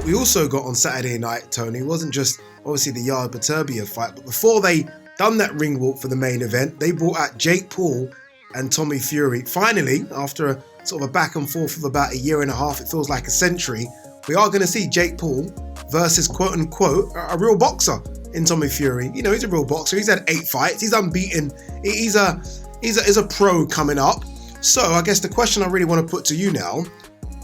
what we also got on Saturday night, Tony, wasn't just obviously the Yard Baturbia fight, but before they done that ring walk for the main event, they brought out Jake Paul and Tommy Fury. Finally, after a sort of a back and forth of about a year and a half, it feels like a century, we are going to see Jake Paul versus quote unquote a real boxer in Tommy Fury. You know, he's a real boxer. He's had 8 fights. He's unbeaten. He's a pro coming up. So I guess the question I really want to put to you now,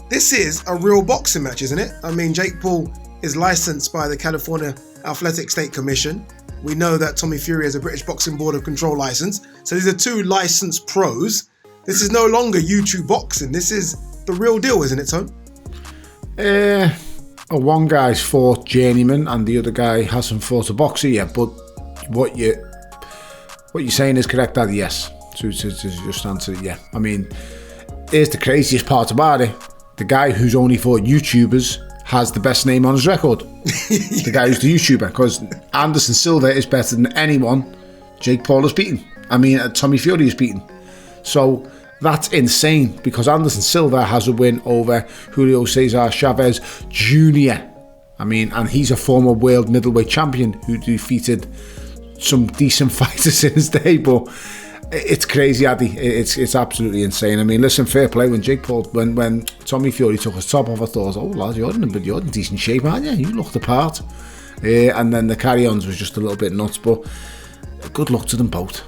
this is a real boxing match, isn't it? I mean, Jake Paul is licensed by the California Athletic State Commission. We know that Tommy Fury has a British Boxing Board of Control license. So these are 2 licensed pros. This is no longer YouTube boxing. This is the real deal, isn't it, Tone? One guy's fought journeyman and the other guy hasn't fought a boxer yet. But what you're saying is correct, Daddy. Yes. To just answer it, yeah. I mean, here's the craziest part about it. The guy who's only fought YouTubers has the best name on his record. The guy who's the YouTuber, because Anderson Silva is better than anyone Jake Paul has beaten. I mean, Tommy Fury has beaten. So that's insane, because Anderson Silva has a win over Julio Cesar Chavez Jr. I mean, and he's a former world middleweight champion who defeated some decent fighters in his day, but it's crazy, Addy. It's absolutely insane. I mean, listen, fair play. When Jake Paul, when Tommy Fury took his top off, I thought, oh lad, you're in decent shape, aren't you? You looked the part. And then the carry-ons was just a little bit nuts, but good luck to them both.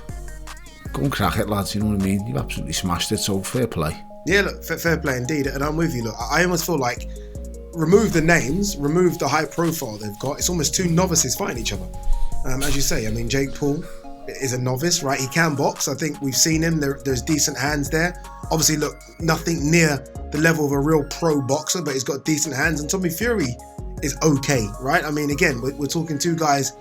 Go and crack it, lads, you know what I mean? You've absolutely smashed it, so fair play. Yeah, look, fair play indeed, and I'm with you. Look, I almost feel like, remove the names, remove the high profile they've got, it's almost 2 novices fighting each other. As you say, I mean, Jake Paul is a novice, right? He can box. I think we've seen him. There's decent hands there. Obviously, look, nothing near the level of a real pro boxer, but he's got decent hands. And Tommy Fury is okay, right? I mean, again, we're talking 2 guys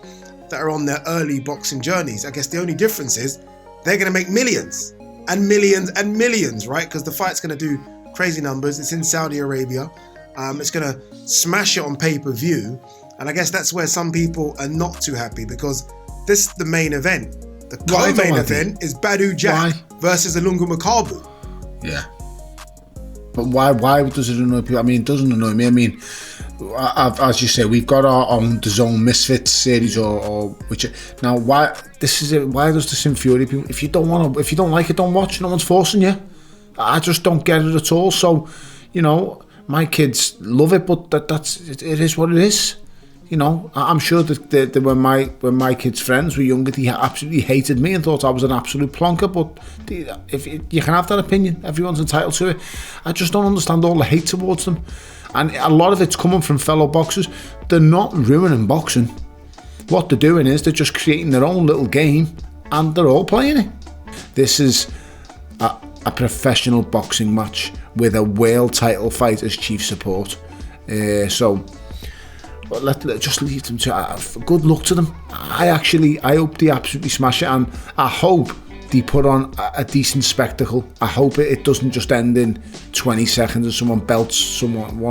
that are on their early boxing journeys. I guess the only difference is they're going to make millions and millions and millions, right? Because the fight's going to do crazy numbers. It's in Saudi Arabia. It's going to smash it on pay-per-view. And I guess that's where some people are not too happy, because this is the main event. The co-main event is Badu Jack versus Ilunga Makabu. Yeah. But why does it annoy people? I mean, it doesn't annoy me. I mean, as you say, we've got our own DAZN Misfits series, or which now why does this infuriate people? If you don't like it, don't watch. No one's forcing you. I just don't get it at all. So, you know, my kids love it, but it is what it is. You know, I'm sure that when my kids' friends were younger, they absolutely hated me and thought I was an absolute plonker. But if you can have that opinion, everyone's entitled to it. I just don't understand all the hate towards them, and a lot of it's coming from fellow boxers. They're not ruining boxing. What they're doing is they're just creating their own little game, and they're all playing it. This is a professional boxing match with a world title fight as chief support. So. But let's just leave them to good luck to them. I hope they absolutely smash it, and I hope they put on a decent spectacle. I hope it doesn't just end in 20 seconds and one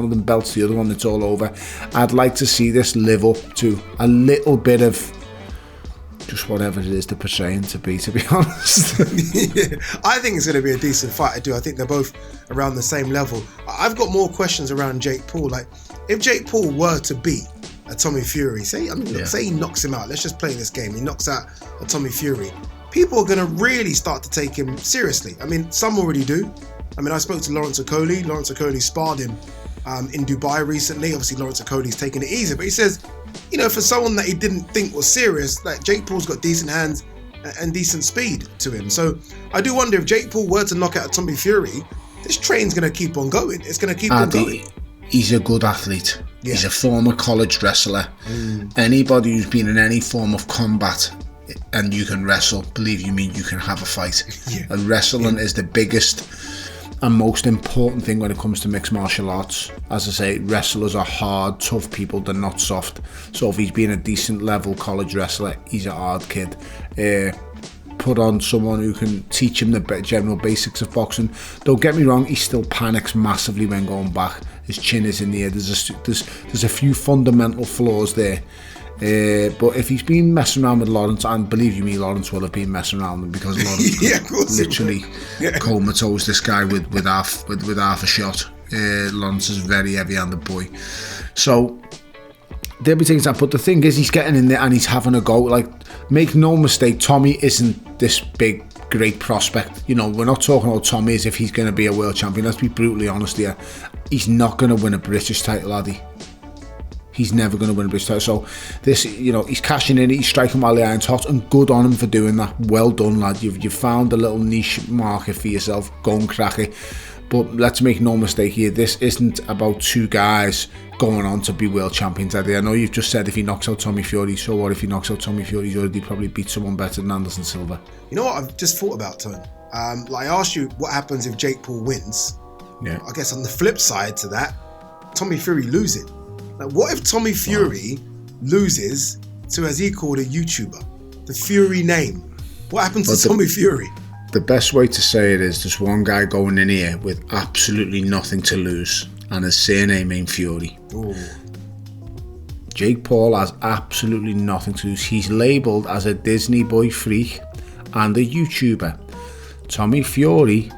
of them belts the other one, it's all over. I'd like to see this live up to a little bit of just whatever it is they're portraying to be honest. Yeah, I think it's going to be a decent fight. I do. I think they're both around the same level. I've got more questions around Jake Paul. Like, if Jake Paul were to beat a Tommy Fury, say he knocks him out. Let's just play this game. He knocks out a Tommy Fury. People are going to really start to take him seriously. I mean, some already do. I mean, I spoke to Lawrence Okoli. Lawrence Okoli sparred him in Dubai recently. Obviously, Lawrence Okoli's taking it easy, but he says, you know, for someone that he didn't think was serious, like, Jake Paul's got decent hands and decent speed to him. So I do wonder, if Jake Paul were to knock out Tommy Fury, this train's going to keep on going. It's going to keep on going. He's a good athlete. Yeah. He's a former college wrestler. Anybody who's been in any form of combat and you can wrestle, believe you me, you can have a fight. Yeah. And wrestling is the biggest and most important thing when it comes to mixed martial arts. As I say, wrestlers are hard, tough people, they're not soft. So if he's been a decent level college wrestler, he's a hard kid. Put on someone who can teach him the general basics of boxing. Don't get me wrong, he still panics massively when going back. His chin is in the air. There's a few fundamental flaws there. But if he's been messing around with Lawrence, and believe you me, Lawrence will have been messing around with him, because Lawrence literally comatose this guy with half a shot. Lawrence is a very heavy-handed boy. So there'll be things that, but the thing is, he's getting in there and he's having a go. Like, make no mistake, Tommy isn't this big, great prospect. You know, we're not talking about Tommy as if he's going to be a world champion. Let's be brutally honest here. He's not going to win a British title, Addy. He's never going to win a British title. So this, you know, he's cashing in, he's striking while the iron's hot, and good on him for doing that. Well done, lad. You've found a little niche market for yourself. Go and crack it. But let's make no mistake here, this isn't about two guys going on to be world champions, Eddie. I know you've just said if he knocks out Tommy Fury, so what if he knocks out Tommy Fury? He's already probably beat someone better than Anderson Silva. You know what I've just thought about, Tone? Like, I asked you what happens if Jake Paul wins. Yeah. I guess on the flip side to that, Tommy Fury loses. Like, what if Tommy Fury loses to, as he called, a YouTuber? The Fury name. What happens to Tommy Fury? The best way to say it is there's one guy going in here with absolutely nothing to lose, and his surname ain't Fury. Ooh. Jake Paul has absolutely nothing to lose. He's labelled as a Disney boy freak and a YouTuber. Tommy Fury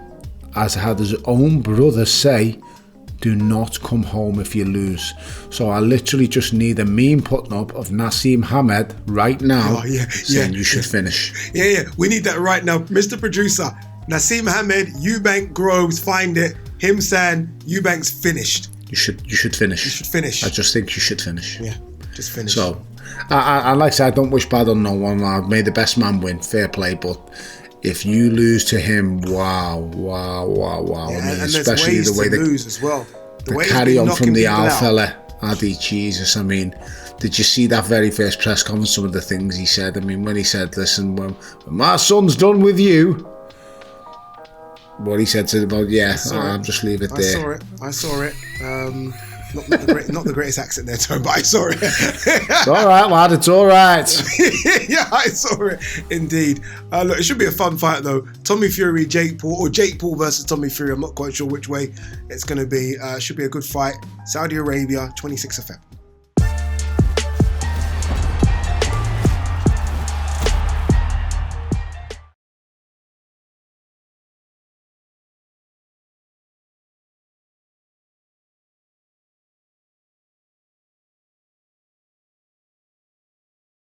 has had his own brother say, do not come home if you lose. So I literally just need a meme putting up of Nassim Hamed right now saying you should finish. Yeah. We need that right now. Mr. Producer, Nassim Hamed, Eubank Groves, find it. Him saying Eubank's finished. You should finish. You should finish. I just think you should finish. Yeah, just finish. So, I like I said, I don't wish bad on no one. May the best man win. Fair play, but if you lose to him, wow. Yeah, I mean, and especially there's ways the way to they lose as well. The carry on from the Al fella, Addy, Jesus. I mean, did you see that very first press conference? Some of the things he said. I mean, when he said, "Listen, when my son's done with you," what he said to about, I'll just leave it there. I saw it. Not the greatest accent there, Tone, but I saw it. It's all right, lad. It's all right. Yeah, I saw it. Indeed. Look, it should be a fun fight, though. Tommy Fury, Jake Paul, or Jake Paul versus Tommy Fury. I'm not quite sure which way it's going to be. Should be a good fight. Saudi Arabia, 26th of Feb.